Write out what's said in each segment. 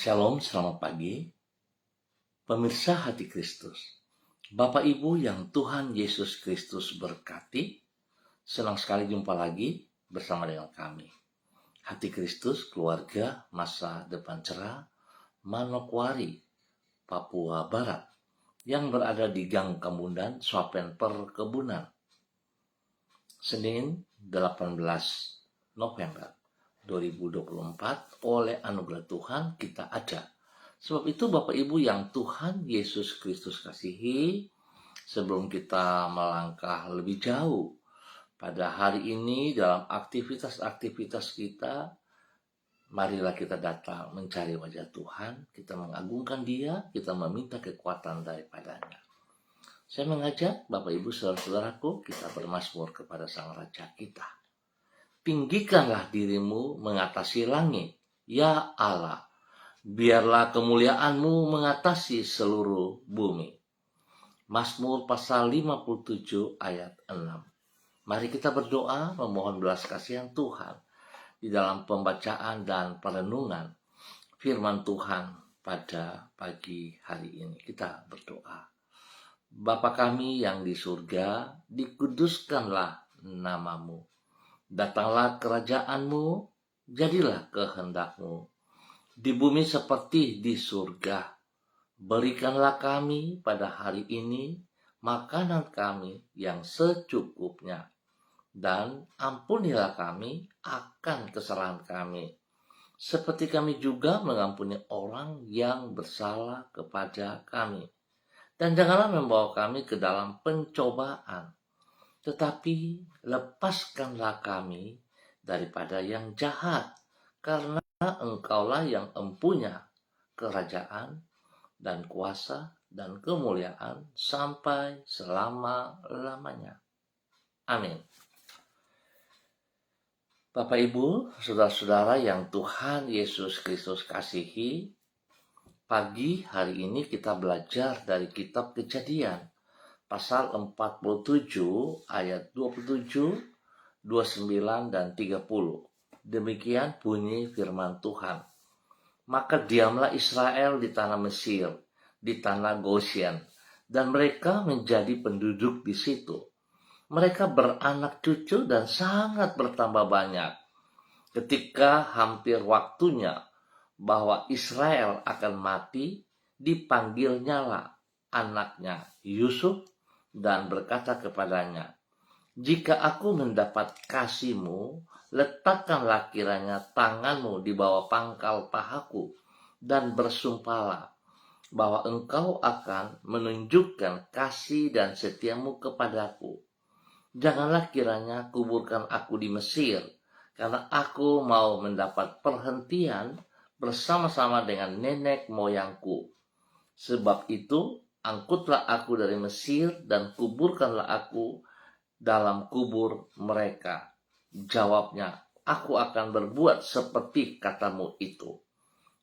Shalom, selamat pagi. Pemirsa hati Kristus, Bapak Ibu yang Tuhan Yesus Kristus berkati, senang sekali jumpa lagi bersama dengan kami. Hati Kristus, keluarga, masa depan cerah, Manokwari, Papua Barat, yang berada di Gang Kemundan, Swapen Perkebunan. Senin 18 November 2024, oleh anugerah Tuhan kita ada. Sebab itu Bapak Ibu yang Tuhan Yesus Kristus kasihi, sebelum kita melangkah lebih jauh pada hari ini dalam aktivitas-aktivitas kita, marilah kita datang mencari wajah Tuhan, kita mengagungkan Dia, kita meminta kekuatan daripadanya. Saya mengajak Bapak Ibu saudara-saudaraku, kita bermazmur kepada Sang Raja kita. Tinggikanlah dirimu mengatasi langit, ya Allah. Biarlah kemuliaan-Mu mengatasi seluruh bumi. Mazmur pasal 57 ayat 6. Mari kita berdoa memohon belas kasihan Tuhan di dalam pembacaan dan perenungan firman Tuhan pada pagi hari ini. Kita berdoa. Bapa kami yang di surga, dikuduskanlah nama-Mu. Datanglah kerajaan-Mu, jadilah kehendak-Mu di bumi seperti di surga. Berikanlah kami pada hari ini makanan kami yang secukupnya, dan ampunilah kami akan kesalahan kami, seperti kami juga mengampuni orang yang bersalah kepada kami. Dan janganlah membawa kami ke dalam pencobaan, tetapi lepaskanlah kami daripada yang jahat, karena Engkaulah yang empunya kerajaan dan kuasa dan kemuliaan sampai selama-lamanya. Amin. Bapak Ibu, saudara-saudara yang Tuhan Yesus Kristus kasihi, pagi hari ini kita belajar dari kitab Kejadian pasal 47 ayat 27, 29 dan 30. Demikian bunyi firman Tuhan. Maka diamlah Israel di tanah Mesir, di tanah Goshen, dan mereka menjadi penduduk di situ. Mereka beranak cucu dan sangat bertambah banyak. Ketika hampir waktunya bahwa Israel akan mati, dipanggilnyalah anaknya Yusuf dan berkata kepadanya, "Jika aku mendapat kasih-Mu, letakkanlah kiranya tangan-Mu di bawah pangkal pahaku, dan bersumpahlah bahwa Engkau akan menunjukkan kasih dan setia-Mu kepadaku. Janganlah kiranya kuburkan aku di Mesir, karena aku mau mendapat perhentian bersama-sama dengan nenek moyangku. Sebab itu, angkutlah aku dari Mesir dan kuburkanlah aku dalam kubur mereka." Jawabnya, "Aku akan berbuat seperti katamu itu."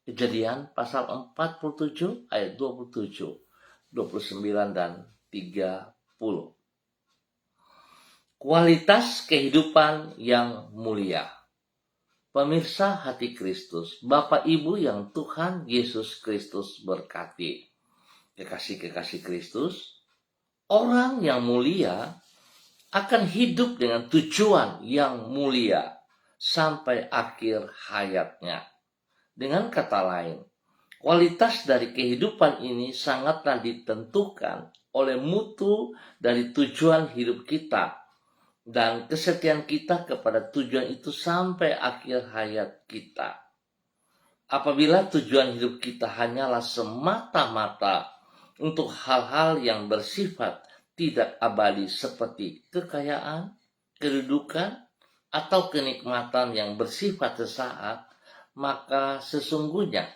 Kejadian pasal 47 ayat 27, 29 dan 30. Kualitas kehidupan yang mulia. Pemirsa hati Kristus, Bapak Ibu yang Tuhan Yesus Kristus berkati. Kekasih-kekasih Kristus, orang yang mulia akan hidup dengan tujuan yang mulia sampai akhir hayatnya. Dengan kata lain, kualitas dari kehidupan ini sangatlah ditentukan oleh mutu dari tujuan hidup kita dan kesetiaan kita kepada tujuan itu sampai akhir hayat kita. Apabila tujuan hidup kita hanyalah semata-mata untuk hal-hal yang bersifat tidak abadi seperti kekayaan, kedudukan, atau kenikmatan yang bersifat sesaat, maka sesungguhnya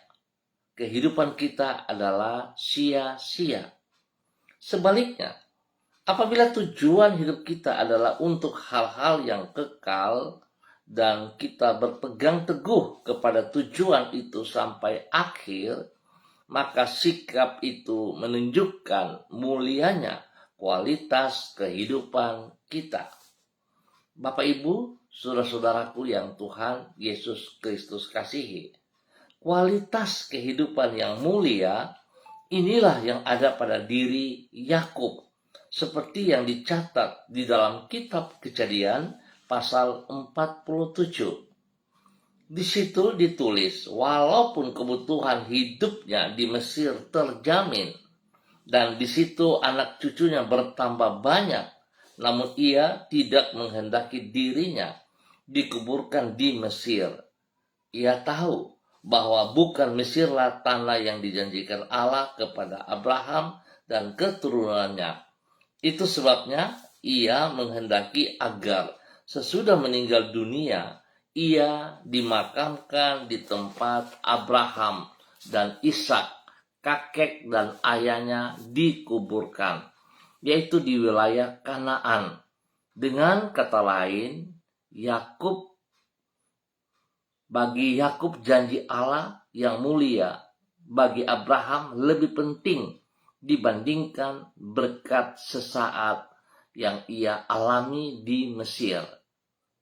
kehidupan kita adalah sia-sia. Sebaliknya, apabila tujuan hidup kita adalah untuk hal-hal yang kekal dan kita berpegang teguh kepada tujuan itu sampai akhir, maka sikap itu menunjukkan mulianya kualitas kehidupan kita. Bapak Ibu, saudara-saudaraku yang Tuhan Yesus Kristus kasihi, Kualitas kehidupan yang mulia inilah yang ada pada diri Yakub, seperti yang dicatat di dalam kitab Kejadian pasal 47. Di situ ditulis, walaupun kebutuhan hidupnya di Mesir terjamin, dan di situ anak cucunya bertambah banyak, namun ia tidak menghendaki dirinya dikuburkan di Mesir. Ia tahu bahwa bukan Mesirlah tanah yang dijanjikan Allah kepada Abraham dan keturunannya. Itu sebabnya ia menghendaki agar sesudah meninggal dunia, ia dimakamkan di tempat Abraham dan Ishak, kakek dan ayahnya, dikuburkan, yaitu di wilayah Kanaan. Dengan kata lain, bagi Yakub janji Allah yang mulia bagi Abraham lebih penting dibandingkan berkat sesaat yang ia alami di Mesir.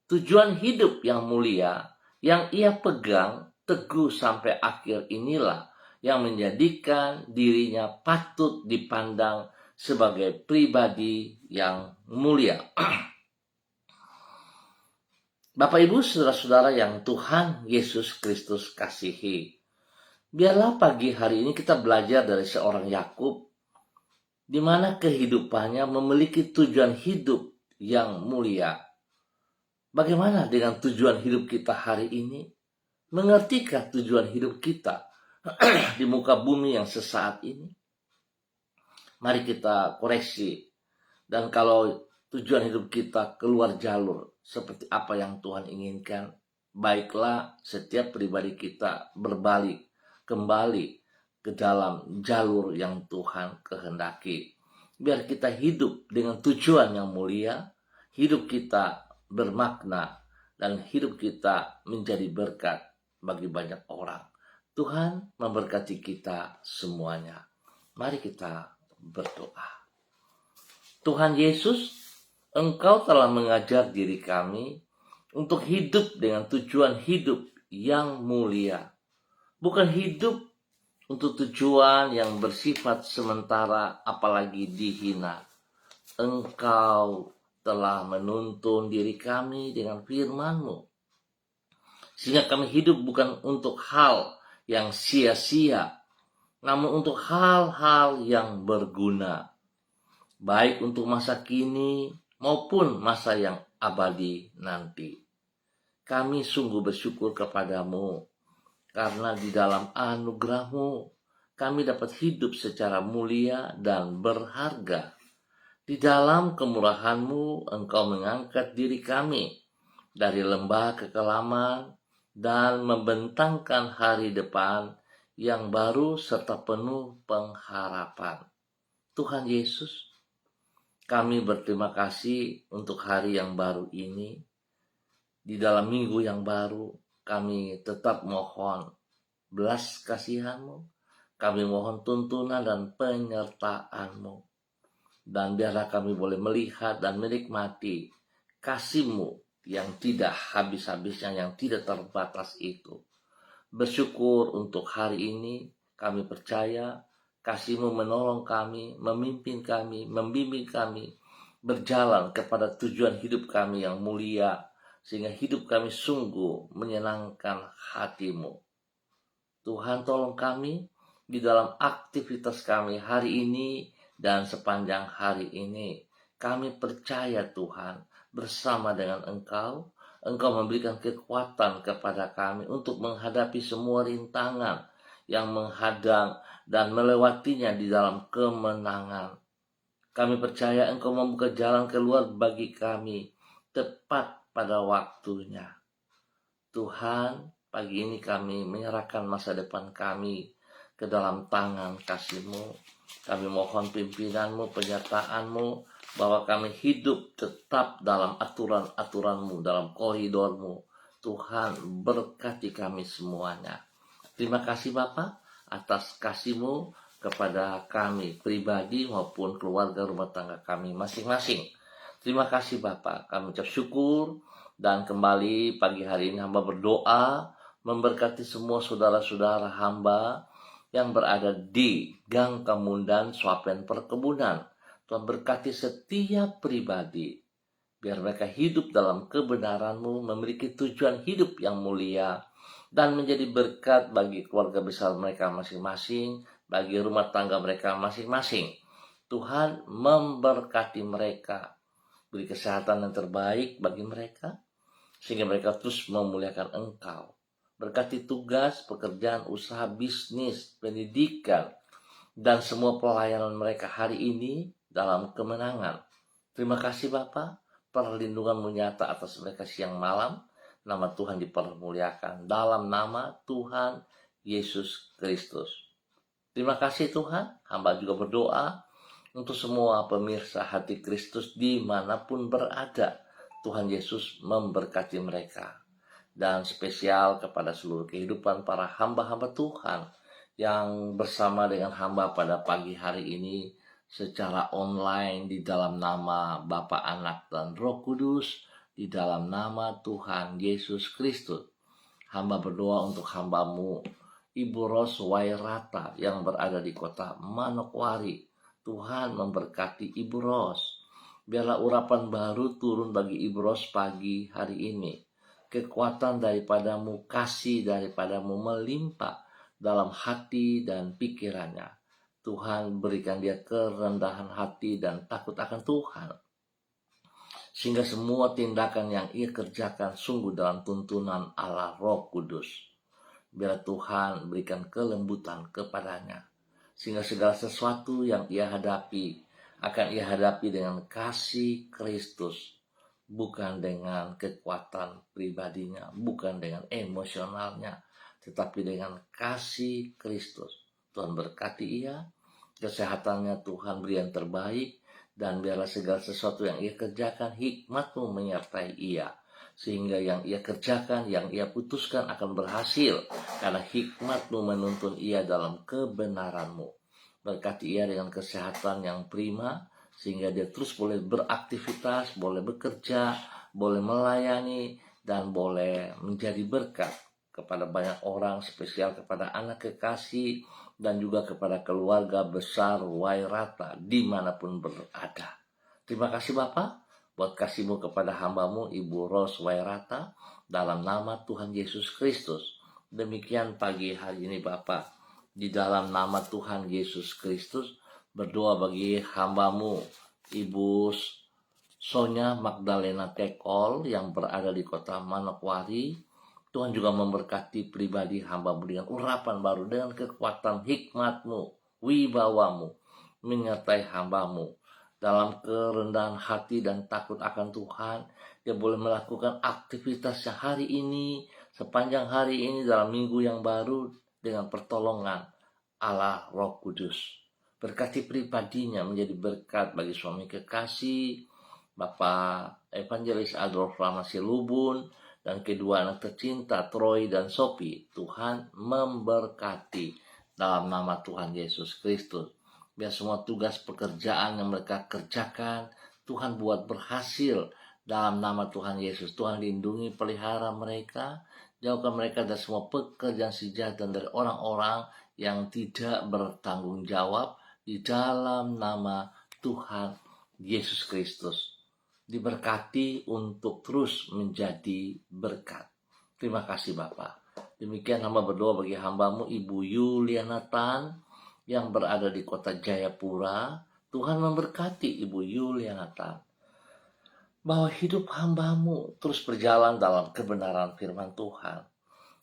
Tujuan hidup yang mulia yang ia pegang teguh sampai akhir inilah yang menjadikan dirinya patut dipandang sebagai pribadi yang mulia. Bapak Ibu saudara-saudara yang Tuhan Yesus Kristus kasihi, biarlah pagi hari ini kita belajar dari seorang Yakub, di mana kehidupannya memiliki tujuan hidup yang mulia. Bagaimana dengan tujuan hidup kita hari ini? Mengertikah tujuan hidup kita di muka bumi yang sesaat ini? Mari kita koreksi. Dan kalau tujuan hidup kita keluar jalur seperti apa yang Tuhan inginkan, baiklah setiap pribadi kita berbalik kembali ke dalam jalur yang Tuhan kehendaki. Biar kita hidup dengan tujuan yang mulia, hidup kita bermakna, dan hidup kita menjadi berkat bagi banyak orang. Tuhan memberkati kita semuanya. Mari kita berdoa. Tuhan Yesus, Engkau telah mengajar diri kami untuk hidup dengan tujuan hidup yang mulia. Bukan hidup untuk tujuan yang bersifat sementara apalagi dihina. Engkau telah menuntun diri kami dengan firman-Mu, sehingga kami hidup bukan untuk hal yang sia-sia, namun untuk hal-hal yang berguna, baik untuk masa kini maupun masa yang abadi nanti. Kami sungguh bersyukur kepadamu, karena di dalam anugerah-Mu kami dapat hidup secara mulia dan berharga. Di dalam kemurahan-Mu, Engkau mengangkat diri kami dari lembah kekelaman dan membentangkan hari depan yang baru serta penuh pengharapan. Tuhan Yesus, kami berterima kasih untuk hari yang baru ini. Di dalam minggu yang baru, kami tetap mohon belas kasihan-Mu. Kami mohon tuntunan dan penyertaan-Mu. Dan biarlah kami boleh melihat dan menikmati kasih-Mu yang tidak habis-habisnya, yang tidak terbatas itu. Bersyukur untuk hari ini, kami percaya kasih-Mu menolong kami, memimpin kami, membimbing kami, berjalan kepada tujuan hidup kami yang mulia, sehingga hidup kami sungguh menyenangkan hati-Mu. Tuhan, tolong kami di dalam aktivitas kami hari ini dan sepanjang hari ini. Kami percaya Tuhan, bersama dengan Engkau memberikan kekuatan kepada kami untuk menghadapi semua rintangan yang menghadang dan melewatinya di dalam kemenangan. Kami percaya Engkau membuka jalan keluar bagi kami tepat pada waktunya. Tuhan, pagi ini kami menyerahkan masa depan kami ke dalam tangan kasih-Mu. Kami mohon pimpinan-Mu, penyertaan-Mu, bahwa kami hidup tetap dalam aturan-aturan-Mu, dalam koridor-Mu. Tuhan, berkati kami semuanya. Terima kasih Bapa atas kasih-Mu kepada kami pribadi maupun keluarga rumah tangga kami masing-masing. Terima kasih Bapa, kami ucap syukur. Dan kembali pagi hari ini hamba berdoa memberkati semua saudara-saudara hamba yang berada di Gang Kemundan, Swapen Perkebunan. Tuhan berkati setiap pribadi, biar mereka hidup dalam kebenaran-Mu, memiliki tujuan hidup yang mulia, dan menjadi berkat bagi keluarga besar mereka masing-masing, bagi rumah tangga mereka masing-masing. Tuhan memberkati mereka, beri kesehatan yang terbaik bagi mereka, sehingga mereka terus memuliakan Engkau. Berkati tugas, pekerjaan, usaha, bisnis, pendidikan, dan semua pelayanan mereka hari ini dalam kemenangan. Terima kasih Bapa, perlindungan-Mu nyata atas mereka siang malam. Nama Tuhan dipermuliakan dalam nama Tuhan Yesus Kristus. Terima kasih Tuhan, hamba juga berdoa untuk semua pemirsa Hati Kristus dimanapun berada. Tuhan Yesus memberkati mereka. Dan spesial kepada seluruh kehidupan para hamba-hamba Tuhan yang bersama dengan hamba pada pagi hari ini secara online di dalam nama Bapa, Anak, dan Roh Kudus, di dalam nama Tuhan Yesus Kristus. Hamba berdoa untuk hamba-Mu Ibu Ros Wairata yang berada di kota Manokwari. Tuhan memberkati Ibu Ros. Biarlah urapan baru turun bagi Ibu Ros pagi hari ini. Kekuatan daripada-Mu, kasih daripada-Mu melimpah dalam hati dan pikirannya. Tuhan berikan dia kerendahan hati dan takut akan Tuhan, sehingga semua tindakan yang ia kerjakan sungguh dalam tuntunan Allah Roh Kudus. Biar Tuhan berikan kelembutan kepadanya, sehingga segala sesuatu yang ia hadapi akan ia hadapi dengan kasih Kristus, bukan dengan kekuatan pribadinya, bukan dengan emosionalnya, tetapi dengan kasih Kristus. Tuhan berkati ia, kesehatannya Tuhan beri yang terbaik, dan biarlah segala sesuatu yang ia kerjakan hikmat-Mu menyertai ia, sehingga yang ia kerjakan, yang ia putuskan akan berhasil, karena hikmat-Mu menuntun ia dalam kebenaran-Mu. Berkati ia dengan kesehatan yang prima, sehingga dia terus boleh beraktivitas, boleh bekerja, boleh melayani, dan boleh menjadi berkat kepada banyak orang, spesial kepada anak kekasih, dan juga kepada keluarga besar Wairata dimanapun berada. Terima kasih Bapak, buat kasih-Mu kepada hamba-Mu Ibu Ros Wairata, dalam nama Tuhan Yesus Kristus. Demikian pagi hari ini Bapak, di dalam nama Tuhan Yesus Kristus, berdoa bagi hamba-Mu Ibu Sonya Magdalena Tekol yang berada di kota Manokwari. Tuhan juga memberkati pribadi hamba-Mu dengan urapan baru, dengan kekuatan hikmat-Mu, wibawa-Mu menyertai hamba-Mu. Dalam kerendahan hati dan takut akan Tuhan, dia boleh melakukan aktivitasnya hari ini, sepanjang hari ini dalam minggu yang baru, dengan pertolongan Allah Roh Kudus. Berkati pribadinya menjadi berkat bagi suami kekasih, Bapak Evangelis Adolf Rama Silubun, dan kedua anak tercinta Troy dan Sophie. Tuhan memberkati dalam nama Tuhan Yesus Kristus. Biar semua tugas pekerjaan yang mereka kerjakan, Tuhan buat berhasil dalam nama Tuhan Yesus. Tuhan lindungi, pelihara mereka, jauhkan mereka dari semua pekerjaan si jahat dan dari orang-orang yang tidak bertanggung jawab, di dalam nama Tuhan Yesus Kristus. Diberkati untuk terus menjadi berkat. Terima kasih Bapak. Demikian hamba berdoa bagi hamba-Mu Ibu Yuliana Tan yang berada di kota Jayapura. Tuhan memberkati Ibu Yuliana Tan, bahwa hidup hamba-Mu terus berjalan dalam kebenaran firman Tuhan,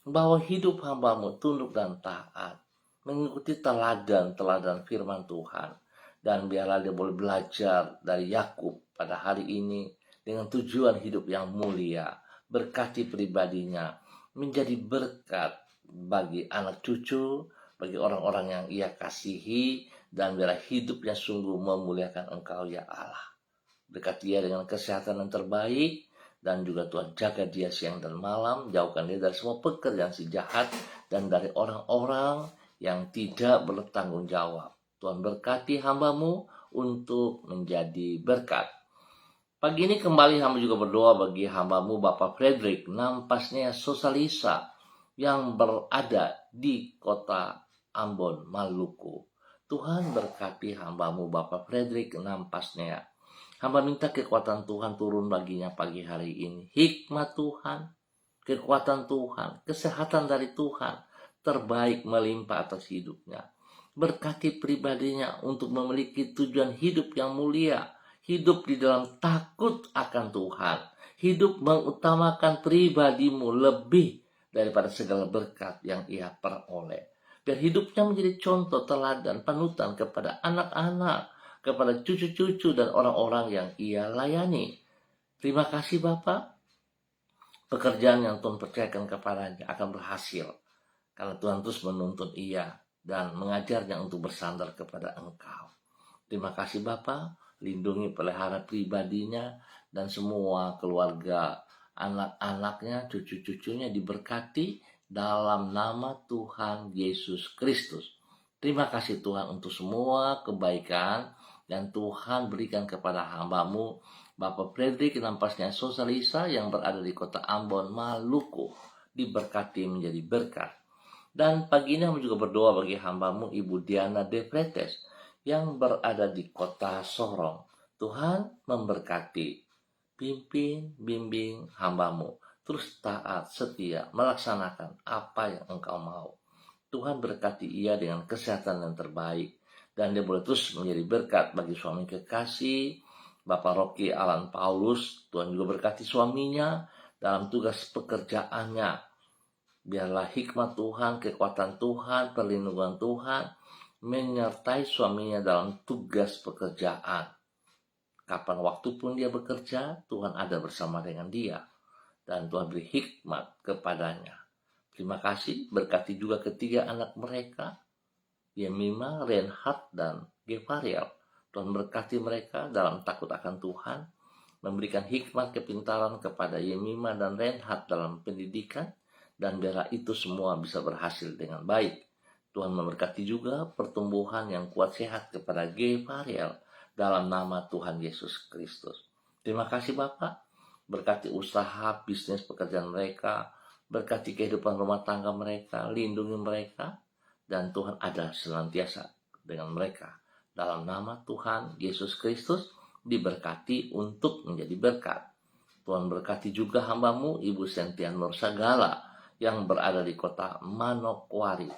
bahwa hidup hamba-Mu tunduk dan taat, mengikuti teladan firman Tuhan, dan biarlah dia boleh belajar dari Yakub pada hari ini dengan tujuan hidup yang mulia. Berkati pribadinya menjadi berkat bagi anak cucu, bagi orang-orang yang ia kasihi, dan biarlah hidupnya sungguh memuliakan Engkau ya Allah. Berkati dia dengan kesehatan yang terbaik, dan juga Tuhan jaga dia siang dan malam, jauhkan dia dari semua pekerjaan si jahat dan dari orang-orang yang tidak bertanggung jawab. Tuhan berkati hamba-Mu untuk menjadi berkat. Pagi ini kembali hamba juga berdoa bagi hamba-Mu Bapak Frederick Nampasnya Sosalisa yang berada di kota Ambon, Maluku. Tuhan berkati hamba-Mu Bapak Frederick Nampasnea. Hamba minta kekuatan Tuhan turun baginya pagi hari ini. Hikmat Tuhan, kekuatan Tuhan, kesehatan dari Tuhan, terbaik melimpah atas hidupnya. Berkati pribadinya untuk memiliki tujuan hidup yang mulia, hidup di dalam takut akan Tuhan, hidup mengutamakan pribadimu lebih daripada segala berkat yang ia peroleh. Biar hidupnya menjadi contoh teladan panutan kepada anak-anak, kepada cucu-cucu dan orang-orang yang ia layani. Terima kasih Bapak. Pekerjaan yang Tuhan percayakan kepadanya akan berhasil, karena Tuhan terus menuntun ia dan mengajarnya untuk bersandar kepada Engkau. Terima kasih Bapa, lindungi pelihara pribadinya dan semua keluarga, anak-anaknya, cucu-cucunya diberkati dalam nama Tuhan Yesus Kristus. Terima kasih Tuhan untuk semua kebaikan yang Tuhan berikan kepada hamba-Mu Bapak Frederick Nampasnea Sosalisa yang berada di kota Ambon, Maluku, diberkati menjadi berkat. Dan pagi ini kami juga berdoa bagi hamba-Mu Ibu Diana De Pretes yang berada di kota Sorong. Tuhan memberkati, pimpin, bimbing hamba-Mu, terus taat, setia, melaksanakan apa yang Engkau mau. Tuhan berkati ia dengan kesehatan yang terbaik, dan dia boleh terus menjadi berkat bagi suami kekasih, Bapak Rocky Alan Paulus. Tuhan juga berkati suaminya dalam tugas pekerjaannya. Biarlah hikmat Tuhan, kekuatan Tuhan, perlindungan Tuhan menyertai suaminya dalam tugas pekerjaan. Kapan waktu pun dia bekerja, Tuhan ada bersama dengan dia. Dan Tuhan beri hikmat kepadanya. Terima kasih, berkati juga ketiga anak mereka, Yemima, Reinhard, dan Gevariel. Tuhan berkati mereka dalam takut akan Tuhan, memberikan hikmat kepintaran kepada Yemima dan Reinhard dalam pendidikan, dan biarlah itu semua bisa berhasil dengan baik. Tuhan memberkati juga pertumbuhan yang kuat sehat kepada Gevariel dalam nama Tuhan Yesus Kristus. Terima kasih Bapak, berkati usaha, bisnis, pekerjaan mereka, berkati kehidupan rumah tangga mereka, lindungi mereka, dan Tuhan ada senantiasa dengan mereka. Dalam nama Tuhan Yesus Kristus diberkati untuk menjadi berkat. Tuhan berkati juga hamba-Mu Ibu Sentia Nur Sagala yang berada di kota Manokwari.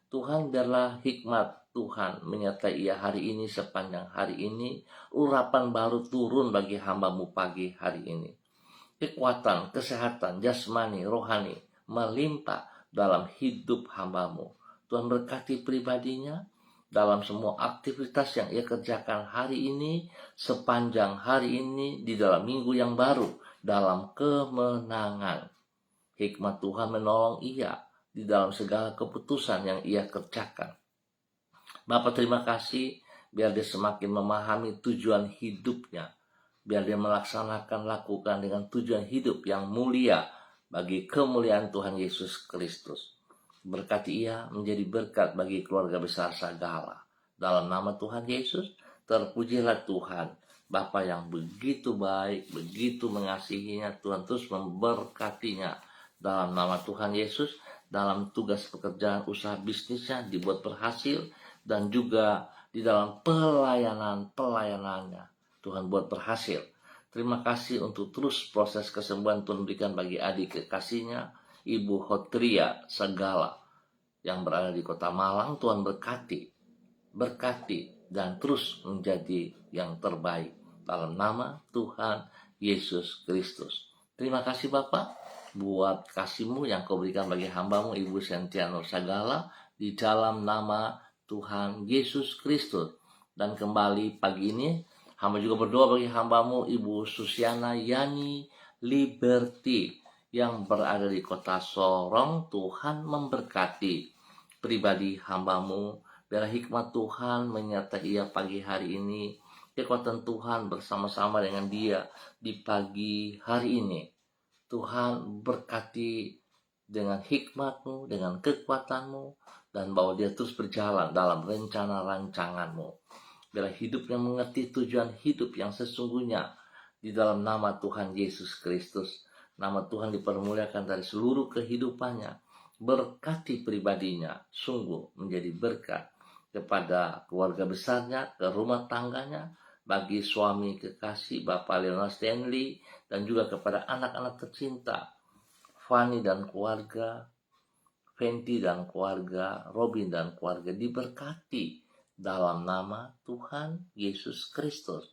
Tuhan biarlah hikmat Tuhan menyertai ia hari ini, sepanjang hari ini. Urapan baru turun bagi hamba-Mu pagi hari ini. Kekuatan, kesehatan, jasmani, rohani melimpah dalam hidup hamba-Mu. Tuhan berkati pribadinya dalam semua aktivitas yang ia kerjakan hari ini, sepanjang hari ini, di dalam minggu yang baru, dalam kemenangan. Hikmat Tuhan menolong ia di dalam segala keputusan yang ia kerjakan. Bapak terima kasih, biar dia semakin memahami tujuan hidupnya, biar dia melaksanakan, lakukan dengan tujuan hidup yang mulia bagi kemuliaan Tuhan Yesus Kristus. Berkati ia menjadi berkat bagi keluarga besar Sagala. Dalam nama Tuhan Yesus, terpujilah Tuhan, Bapa yang begitu baik, begitu mengasihinya. Tuhan terus memberkatinya. Dalam nama Tuhan Yesus, dalam tugas pekerjaan, usaha bisnisnya dibuat berhasil, dan juga di dalam pelayanannya Tuhan buat berhasil. Terima kasih untuk terus proses kesembuhan Tuhan berikan bagi adik kekasihnya Ibu Hotria Sagala yang berada di kota Malang. Tuhan berkati dan terus menjadi yang terbaik dalam nama Tuhan Yesus Kristus. Terima kasih Bapak buat kasih-Mu yang Kau berikan bagi hamba-Mu Ibu Sentia Nur Sagala di dalam nama Tuhan Yesus Kristus. Dan kembali pagi ini hamba juga berdoa bagi hamba-Mu Ibu Susiana Yani Liberty yang berada di kota Sorong. Tuhan memberkati pribadi hamba-Mu, biar hikmat Tuhan menyertai ia pagi hari ini. Kekuatan Tuhan bersama-sama dengan dia di pagi hari ini. Tuhan berkati dengan hikmat-Mu, dengan kekuatan-Mu, dan bahwa dia terus berjalan dalam rencana rancangan-Mu. Biar hidupnya mengerti tujuan hidup yang sesungguhnya di dalam nama Tuhan Yesus Kristus. Nama Tuhan dipermuliakan dari seluruh kehidupannya. berkati pribadinya, sungguh menjadi berkat kepada keluarga besarnya, ke rumah tangganya, bagi suami kekasih Bapak Leonard Stanley, dan juga kepada anak-anak tercinta, Fanny dan keluarga, Fenty dan keluarga, Robin dan keluarga, diberkati dalam nama Tuhan Yesus Kristus.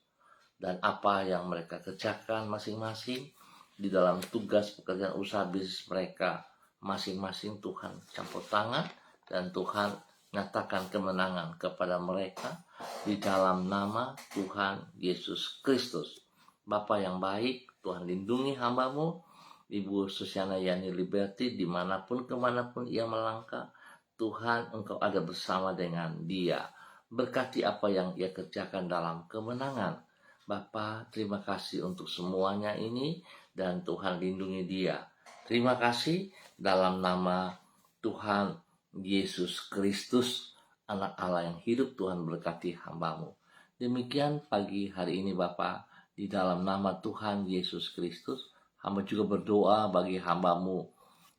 Dan apa yang mereka kerjakan masing-masing di dalam tugas pekerjaan usaha bisnis mereka masing-masing, Tuhan campur tangan dan Tuhan nyatakan kemenangan kepada mereka di dalam nama Tuhan Yesus Kristus. Bapa yang baik, Tuhan lindungi hamba-Mu Ibu Susiana Yani Liberty dimanapun kemanapun ia melangkah. Tuhan, Engkau ada bersama dengan dia. Berkati apa yang ia kerjakan dalam kemenangan. Bapa, terima kasih untuk semuanya ini dan Tuhan lindungi dia. Terima kasih dalam nama Tuhan Yesus Kristus, Anak Allah yang hidup. Tuhan berkati hamba-Mu. Demikian pagi hari ini Bapa, di dalam nama Tuhan Yesus Kristus, hamba juga berdoa bagi hamba-Mu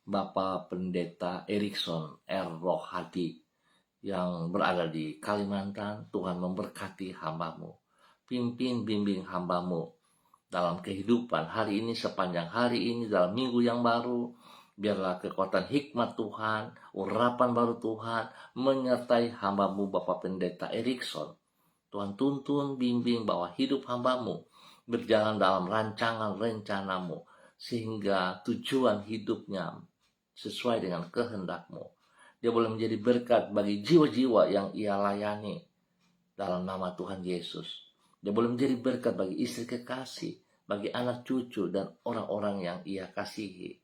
Bapak Pendeta Erikson R. Rohadi yang berada di Kalimantan. Tuhan memberkati hamba-Mu. Pimpin bimbing hamba-Mu dalam kehidupan hari ini, sepanjang hari ini, dalam minggu yang baru. Biarlah kekuatan hikmat Tuhan, urapan baru Tuhan menyertai hamba-Mu Bapak Pendeta Erikson. Tuhan tuntun bimbing bahwa hidup hamba-Mu berjalan dalam rancangan rencana-Mu, sehingga tujuan hidupnya sesuai dengan kehendak-Mu. Dia boleh menjadi berkat bagi jiwa-jiwa yang ia layani dalam nama Tuhan Yesus. Dia boleh menjadi berkat bagi istri kekasih, bagi anak cucu dan orang-orang yang ia kasihi.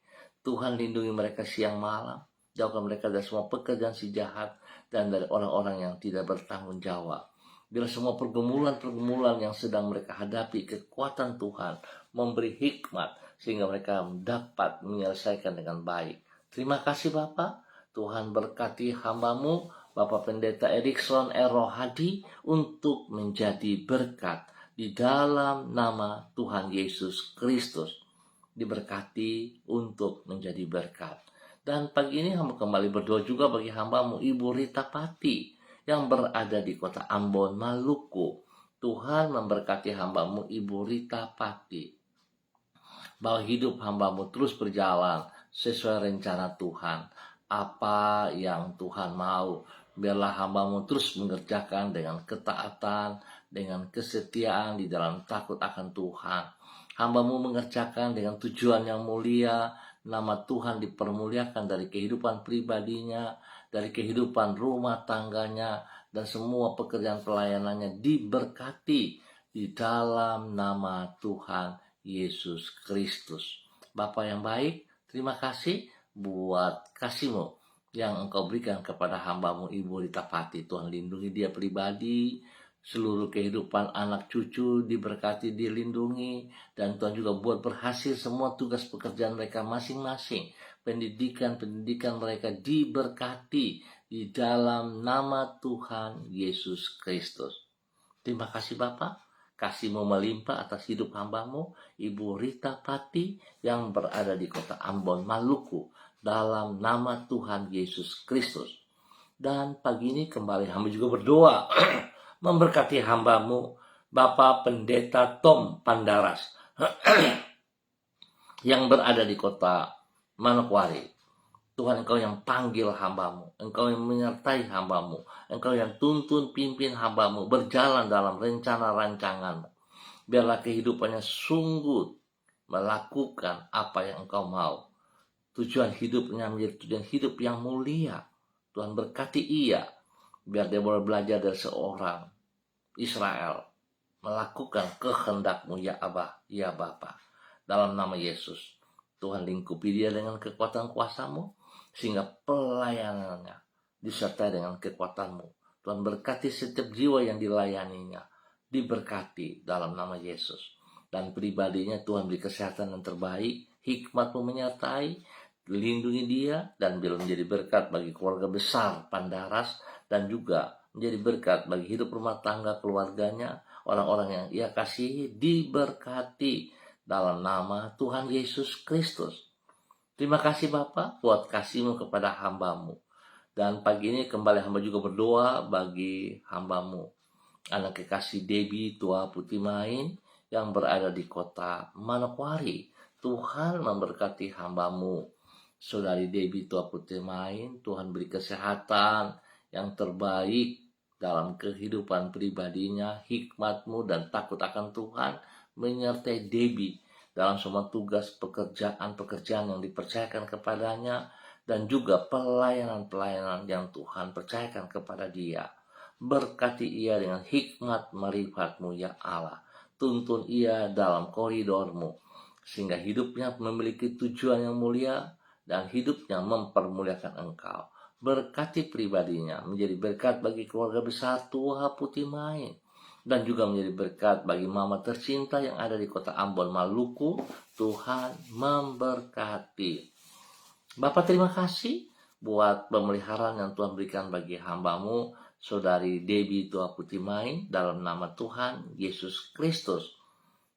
Tuhan lindungi mereka siang malam, jauhkan mereka dari semua pekerjaan si jahat dan dari orang-orang yang tidak bertanggung jawab. Bila semua pergumulan-pergumulan yang sedang mereka hadapi, kekuatan Tuhan memberi hikmat sehingga mereka dapat menyelesaikan dengan baik. Terima kasih Bapak. Tuhan berkati hamba-Mu Bapak Pendeta Erikson R. Rohadi untuk menjadi berkat di dalam nama Tuhan Yesus Kristus. Diberkati untuk menjadi berkat. Dan pagi ini hamba kembali berdoa juga bagi hamba-Mu Ibu Rita Pati yang berada di kota Ambon, Maluku. Tuhan memberkati hamba-Mu Ibu Rita Pati, bahwa hidup hamba-Mu terus berjalan sesuai rencana Tuhan. Apa yang Tuhan mau, biarlah hamba-Mu terus mengerjakan dengan ketaatan, dengan kesetiaan di dalam takut akan Tuhan. Hamba-Mu mengerjakan dengan tujuan yang mulia, nama Tuhan dipermuliakan dari kehidupan pribadinya, dari kehidupan rumah tangganya, dan semua pekerjaan pelayanannya diberkati di dalam nama Tuhan Yesus Kristus. Bapa yang baik, terima kasih buat kasih-Mu yang Engkau berikan kepada hamba-Mu Ibu Rita Pati. Tuhan lindungi dia pribadi, seluruh kehidupan anak cucu diberkati, dilindungi, dan Tuhan juga buat berhasil semua tugas pekerjaan mereka masing-masing. Pendidikan mereka diberkati di dalam nama Tuhan Yesus Kristus. Terima kasih Bapak. Kasih-Mu melimpah atas hidup hamba-Mu Ibu Rita Pati yang berada di kota Ambon, Maluku, dalam nama Tuhan Yesus Kristus. Dan pagi ini kembali hamba juga berdoa memberkati hamba-Mu Bapak Pendeta Tom Pandaras yang berada di kota Manokwari. Tuhan, Engkau yang panggil hamba-Mu, Engkau yang menyertai hamba-Mu, Engkau yang tuntun pimpin hamba-Mu berjalan dalam rencana rancangan-Mu. Biarlah kehidupannya sungguh melakukan apa yang Engkau mau. Tujuan hidupnya menjadi tujuan hidup yang mulia. Tuhan berkati ia, biar dia boleh belajar dari seorang Israel, melakukan kehendak-Mu ya Abah, ya Bapa. Dalam nama Yesus, Tuhan lingkupi dia dengan kekuatan kuasa-Mu, sehingga pelayanannya disertai dengan kekuatan-Mu. Tuhan berkati setiap jiwa yang dilayaninya, diberkati dalam nama Yesus. Dan pribadinya Tuhan beri kesehatan yang terbaik, hikmat-Mu menyertai, lindungi dia, dan bila menjadi berkat bagi keluarga besar Pandaras, dan juga menjadi berkat bagi hidup rumah tangga keluarganya, orang-orang yang ia kasihi, diberkati dalam nama Tuhan Yesus Kristus. Terima kasih Bapa buat kasih-Mu kepada hamba-Mu. Dan pagi ini kembali hamba juga berdoa bagi hamba-Mu, anak kekasih Debbie Tua Putih Main yang berada di kota Manokwari. Tuhan memberkati hamba-Mu, Saudari Debbie Tua Putih Main. Tuhan beri kesehatan yang terbaik dalam kehidupan pribadinya, hikmat-Mu dan takut akan Tuhan menyertai Debbie dalam semua tugas pekerjaan-pekerjaan yang dipercayakan kepadanya, dan juga pelayanan-pelayanan yang Tuhan percayakan kepada dia. Berkati ia dengan hikmat marifat-Mu ya Allah. Tuntun ia dalam koridor-Mu, sehingga hidupnya memiliki tujuan yang mulia dan hidupnya mempermuliakan Engkau. Berkati pribadinya menjadi berkat bagi keluarga besar Tua Putih Main, dan juga menjadi berkat bagi mama tercinta yang ada di kota Ambon, Maluku. Tuhan memberkati. Bapak terima kasih buat pemeliharaan yang Tuhan berikan bagi hamba-Mu, Saudari Debbie Tua Putih Main, dalam nama Tuhan Yesus Kristus.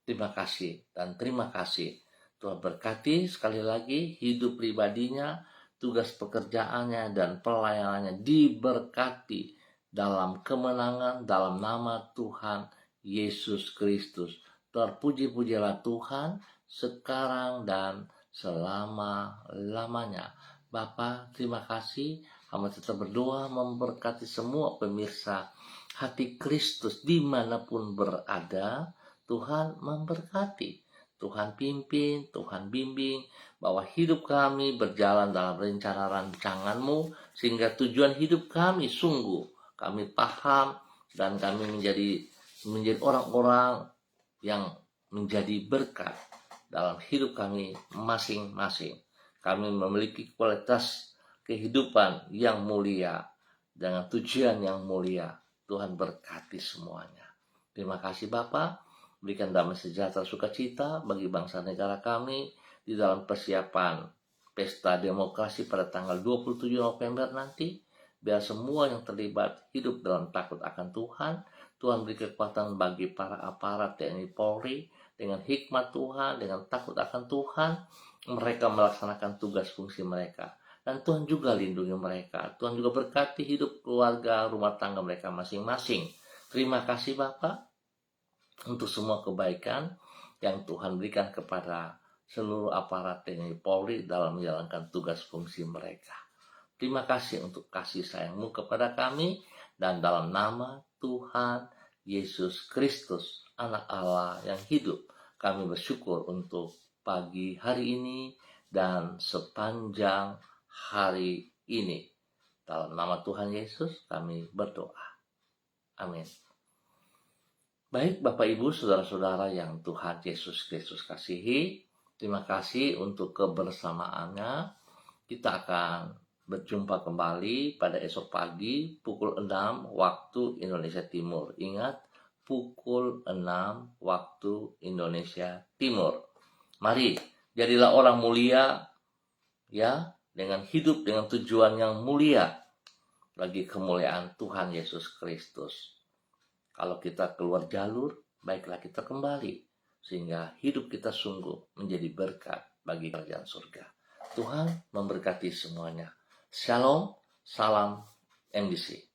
Terima kasih dan terima kasih. Tuhan berkati sekali lagi hidup pribadinya, tugas pekerjaannya dan pelayanannya diberkati dalam kemenangan dalam nama Tuhan Yesus Kristus. Terpuji-pujilah Tuhan sekarang dan selama-lamanya. Bapa, terima kasih. Hamba tetap berdoa memberkati semua pemirsa Hati Kristus dimanapun berada. Tuhan memberkati. Tuhan pimpin, Tuhan bimbing, bahwa hidup kami berjalan dalam rencana rancangan-Mu, sehingga tujuan hidup kami sungguh kami paham, dan kami menjadi orang-orang yang menjadi berkat dalam hidup kami masing-masing. Kami memiliki kualitas kehidupan yang mulia dengan tujuan yang mulia. Tuhan berkati semuanya. Terima kasih Bapa. Berikan damai sejahtera sukacita bagi bangsa negara kami di dalam persiapan pesta demokrasi pada tanggal 27 November nanti. Biar semua yang terlibat hidup dalam takut akan Tuhan. Tuhan beri kekuatan bagi para aparat TNI Polri dengan hikmat Tuhan, dengan takut akan Tuhan. Mereka melaksanakan tugas fungsi mereka. Dan Tuhan juga lindungi mereka. Tuhan juga berkati hidup keluarga, rumah tangga mereka masing-masing. Terima kasih Bapak untuk semua kebaikan yang Tuhan berikan kepada seluruh aparat TNI Polri dalam menjalankan tugas fungsi mereka. Terima kasih untuk kasih sayang-Mu kepada kami, dan dalam nama Tuhan Yesus Kristus, Anak Allah yang hidup, kami bersyukur untuk pagi hari ini dan sepanjang hari ini. Dalam nama Tuhan Yesus kami berdoa. Amin. Baik Bapak Ibu Saudara-saudara yang Tuhan Yesus Kristus kasihi, terima kasih untuk kebersamaannya. Kita akan berjumpa kembali pada esok pagi pukul 6 waktu Indonesia Timur. Ingat, pukul 6 waktu Indonesia Timur. Mari, jadilah orang mulia ya, dengan hidup dengan tujuan yang mulia bagi kemuliaan Tuhan Yesus Kristus. Kalau kita keluar jalur, baiklah kita kembali, sehingga hidup kita sungguh menjadi berkat bagi kerajaan surga. Tuhan memberkati semuanya. Shalom, salam MBC.